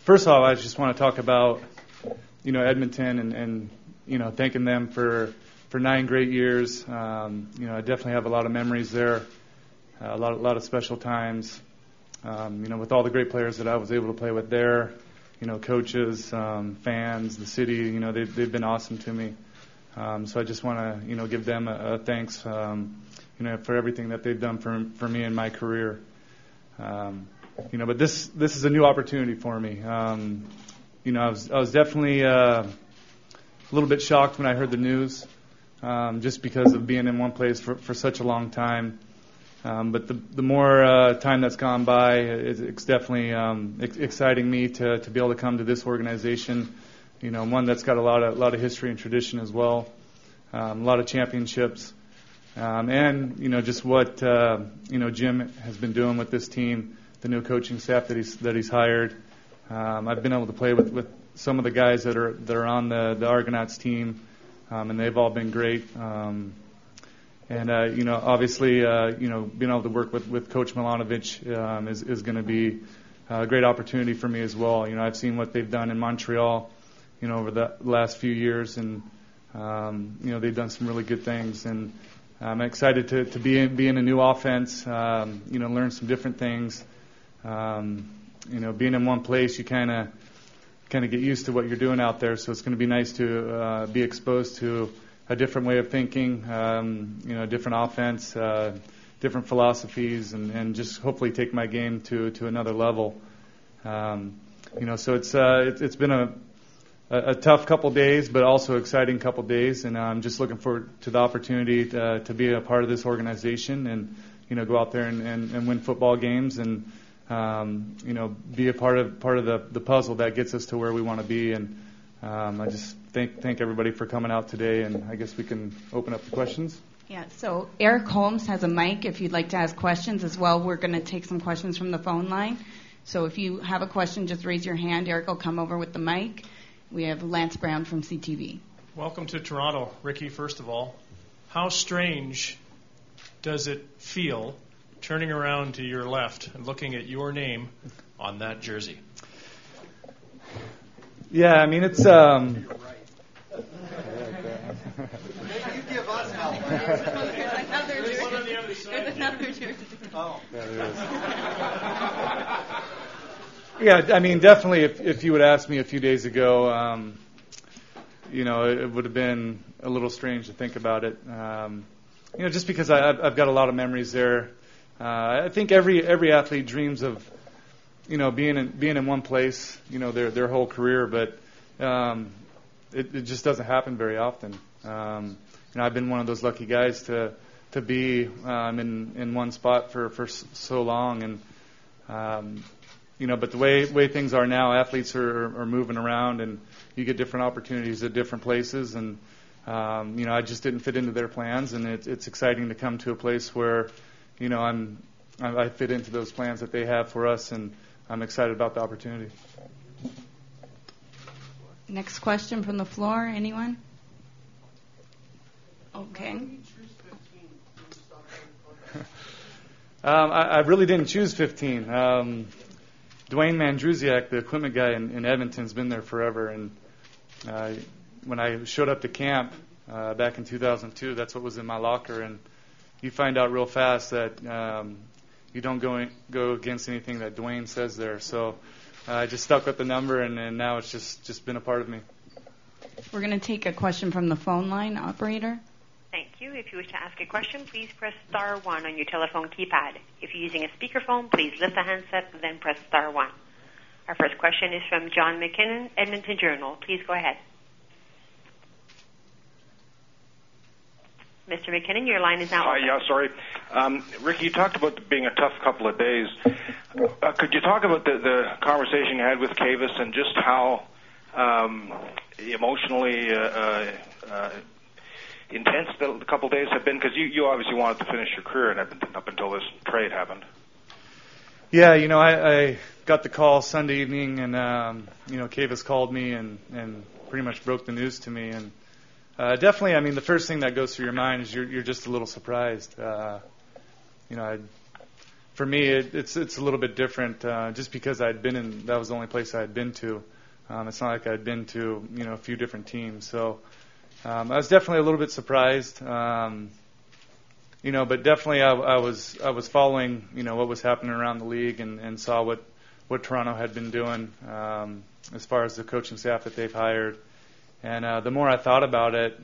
first of all, I just want to talk about, Edmonton and thanking them for 9 great years. I definitely have a lot of memories there, a lot of special times, with all the great players that I was able to play with there, coaches, fans, the city, they've been awesome to me. So I just want to, give them a thanks, for everything that they've done for me in my career. But this is a new opportunity for me. I was definitely a little bit shocked when I heard the news, just because of being in one place for such a long time. But the more time that's gone by, it's definitely exciting me to be able to come to this organization. One that's got a lot of history and tradition as well, a lot of championships, and just what Jim has been doing with this team, the new coaching staff that he's hired. I've been able to play with some of the guys that are on the Argonauts team, and they've all been great. Obviously, being able to work with Coach Milanovic is going to be a great opportunity for me as well. I've seen what they've done in Montreal, over the last few years, and they've done some really good things. And I'm excited to be in a new offense. Learn some different things. Being in one place, you kind of get used to what you're doing out there. So it's going to be nice to be exposed to a different way of thinking, different offense, different philosophies, and just hopefully take my game to another level. So it's been a tough couple days, but also exciting couple days, and I'm just looking forward to the opportunity to be a part of this organization and go out there and win football games and be a part of the puzzle that gets us to where we want to be. And I just thank everybody for coming out today, and I guess we can open up the questions. Yeah, so Eric Holmes has a mic if you'd like to ask questions as well. We're going to take some questions from the phone line. So if you have a question, just raise your hand. Eric will come over with the mic. We have Lance Brown from CTV. Welcome to Toronto, Ricky, first of all. How strange does it feel turning around to your left and looking at your name on that jersey? Yeah, I mean, it's... Maybe you give us help. There's another jersey. One on the other side. There's another jersey. Oh. Yeah, there is. Yeah, I mean, definitely if you would ask me a few days ago, it would have been a little strange to think about it. Just because I've got a lot of memories there. I think every athlete dreams of, being in one place, their whole career, but it just doesn't happen very often. I've been one of those lucky guys to be in one spot for so long, and but the way things are now, athletes are moving around, and you get different opportunities at different places, and I just didn't fit into their plans, and it's exciting to come to a place where I fit into those plans that they have for us, and I'm excited about the opportunity. Next question from the floor. Anyone? Okay. I really didn't choose 15. Dwayne Mandrusiak, the equipment guy in Edmonton, has been there forever. And when I showed up to camp back in 2002, that's what was in my locker. And you find out real fast that you don't go against anything that Dwayne says there. So I just stuck with the number, and now it's just been a part of me. We're going to take a question from the phone line, operator. Thank you. If you wish to ask a question, please press star 1 on your telephone keypad. If you're using a speakerphone, please lift the handset and then press star 1. Our first question is from John McKinnon, Edmonton Journal. Please go ahead. Mr. McKinnon, your line is now open. Yeah, sorry. Ricky, you talked about being a tough couple of days. Could you talk about the conversation you had with Kavis and just how emotionally intense the couple of days have been? Because you obviously wanted to finish your career in Edmonton up until this trade happened. Yeah, I got the call Sunday evening, and Kavis called me and pretty much broke the news to me. And definitely, I mean, the first thing that goes through your mind is you're just a little surprised. for me, it's a little bit different, just because that was the only place I had been to. It's not like I'd been to, a few different teams. So I was definitely a little bit surprised, but definitely I was following, what was happening around the league and saw what Toronto had been doing as far as the coaching staff that they've hired. And the more I thought about it,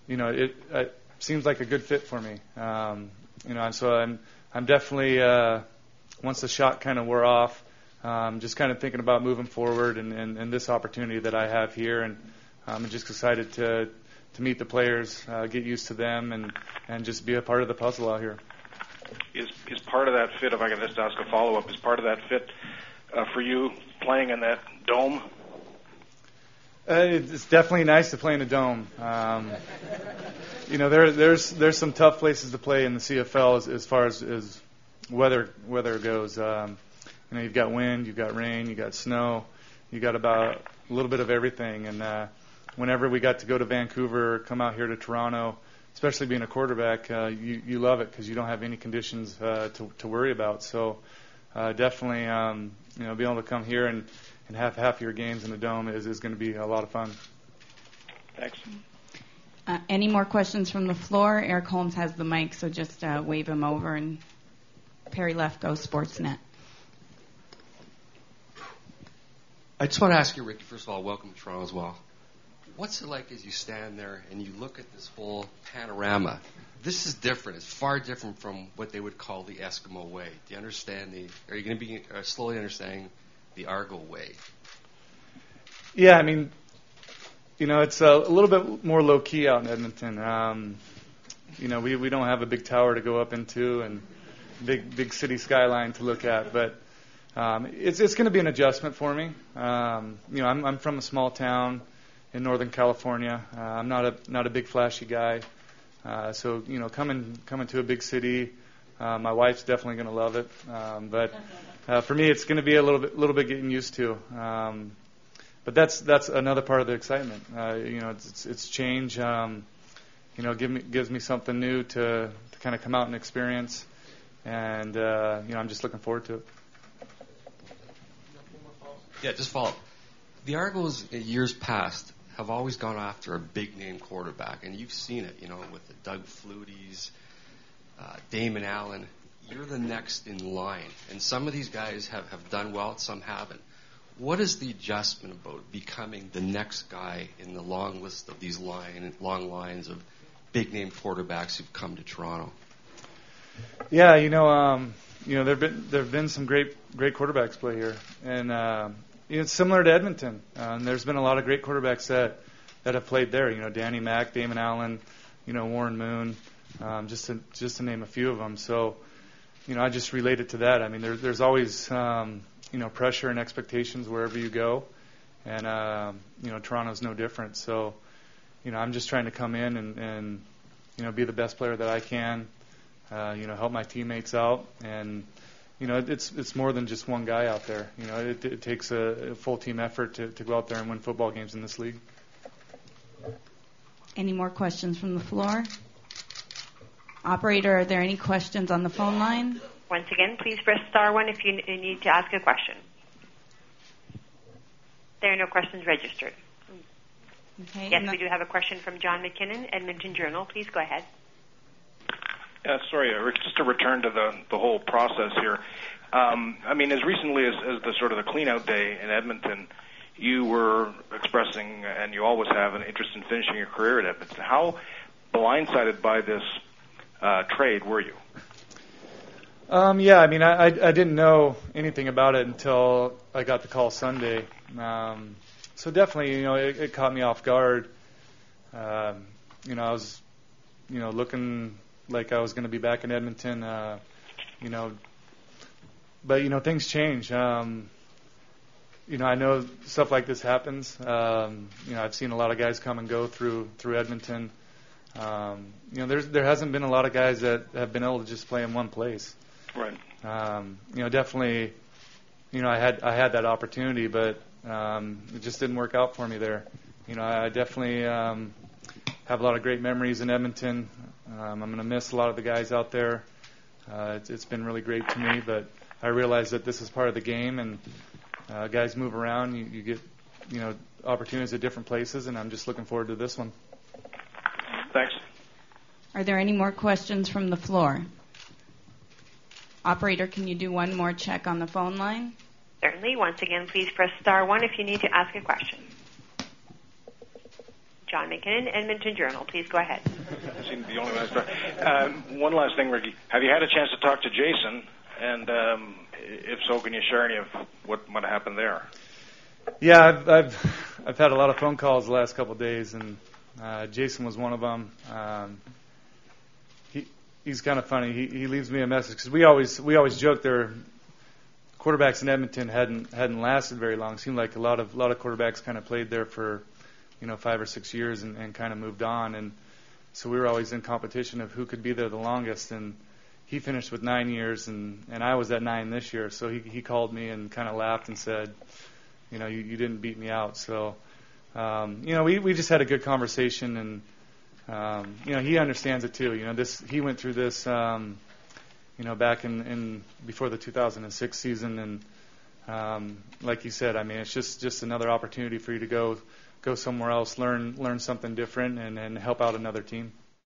it seems like a good fit for me. And so I'm definitely, once the shock kind of wore off, just kind of thinking about moving forward and this opportunity that I have here, and I'm just excited to meet the players, get used to them, and just be a part of the puzzle out here. Is part of that fit, if I can just ask a follow-up, is part of that fit for you playing in that dome? It's definitely nice to play in a dome. There's some tough places to play in the CFL as far as weather goes. You've got wind, you've got rain, you've got snow, you've got about a little bit of everything. And whenever we got to go to Vancouver, come out here to Toronto, especially being a quarterback, you love it because you don't have any conditions to worry about. So definitely, being able to come here and have half your games in the dome is going to be a lot of fun. Thanks. Any more questions from the floor? Eric Holmes has the mic, so just wave him over. And Perry Left, Go Sportsnet. I just want to ask you, Ricky, first of all, welcome to Toronto as well. What's it like as you stand there and you look at this whole panorama? This is different. It's far different from what they would call the Eskimo way. Do you understand are you going to be slowly understanding the Argo way? Yeah, it's a little bit more low-key out in Edmonton. We don't have a big tower to go up into and big city skyline to look at, but it's going to be an adjustment for me. I'm from a small town in Northern California. I'm not a big flashy guy, so coming to a big city, my wife's definitely going to love it. But for me, it's going to be a little bit getting used to. But that's another part of the excitement. It's change. Gives me something new to kind of come out and experience, and I'm just looking forward to it. Yeah, just follow up. The Argos, in years past, have always gone after a big-name quarterback, and you've seen it, with the Doug Flutys, Damon Allen. You're the next in line, and some of these guys have done well, some haven't. What is the adjustment about becoming the next guy in the long list of these long lines of big-name quarterbacks who've come to Toronto? Yeah, there've been some great quarterbacks play here, and it's similar to Edmonton. There's been a lot of great quarterbacks that have played there. Danny Mack, Damon Allen, Warren Moon, just to name a few of them. So, I just relate it to that. There's always pressure and expectations wherever you go, and Toronto's no different. So, I'm just trying to come in and be the best player that I can. Help my teammates out, and it's more than just one guy out there. It takes a full team effort to go out there and win football games in this league. Any more questions from the floor? Operator, are there any questions on the phone line? Once again, please press star one if you need to ask a question. There are no questions registered. Okay. Yes, we do have a question from John McKinnon, Edmonton Journal. Please go ahead. Sorry, Rick, just to return to the whole process here. As recently as the sort of the clean-out day in Edmonton, you were expressing, and you always have, an interest in finishing your career at Edmonton. How blindsided by this trade were you? I didn't know anything about it until I got the call Sunday. So definitely, it caught me off guard. I was, looking like I was going to be back in Edmonton, but things change. I know stuff like this happens. I've seen a lot of guys come and go through Edmonton. There hasn't been a lot of guys that have been able to just play in one place. Right. Definitely, I had that opportunity, but it just didn't work out for me there. I definitely have a lot of great memories in Edmonton. I'm going to miss a lot of the guys out there. It's been really great to me, but I realize that this is part of the game, and guys move around. You get, opportunities at different places, and I'm just looking forward to this one. Thanks. Are there any more questions from the floor? Operator, can you do one more check on the phone line? Certainly. Once again, please press star one if you need to ask a question. John McKinnon, Edmonton Journal. Please go ahead. I seem to be the only one. One last thing, Ricky. Have you had a chance to talk to Jason? And if so, can you share any of what might have happened there? Yeah, I've had a lot of phone calls the last couple of days, and Jason was one of them. He's kind of funny. He leaves me a message because we always joke their quarterbacks in Edmonton hadn't lasted very long. It seemed like a lot of quarterbacks kind of played there for 5 or 6 years and kind of moved on, and so we were always in competition of who could be there the longest. And he finished with 9 years, and I was at 9 this year. So he called me and kind of laughed and said, you didn't beat me out. So we just had a good conversation, and he understands it too. He went through this back in before the 2006 season, and like you said, I mean, it's just another opportunity for you to go somewhere else, learn something different, and help out another team.